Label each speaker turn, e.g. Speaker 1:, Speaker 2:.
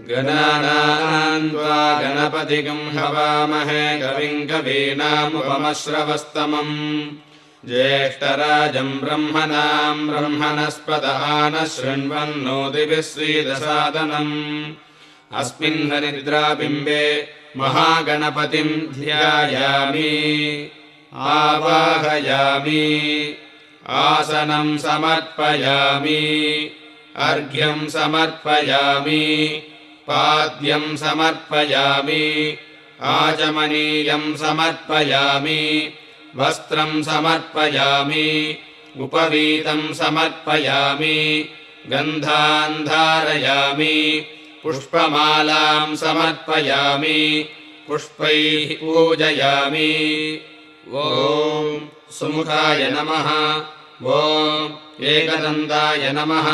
Speaker 1: गणानां त्वा गणपतिगं हवामहे कविं कवीनामुपमश्रवस्तमम् ज्येष्ठराजं ब्रह्मणां ब्रह्मणस्पत आनः शृण्वन्नोतिभिः श्रीदसादनम् अस्मिन् हरिद्राबिम्बे महागणपतिं ध्यायामि आवाहयामि आसनं समर्पयामि अर्घ्यं समर्पयामि पाद्यं समर्पयामि आचमनीयं समर्पयामि वस्त्रं समर्पयामि उपवीतं समर्पयामि गन्धान् धारयामि पुष्पमालां समर्पयामि पुष्पैः पूजयामि ॐ सुमुखाय नमः ॐ एकदन्ताय नमः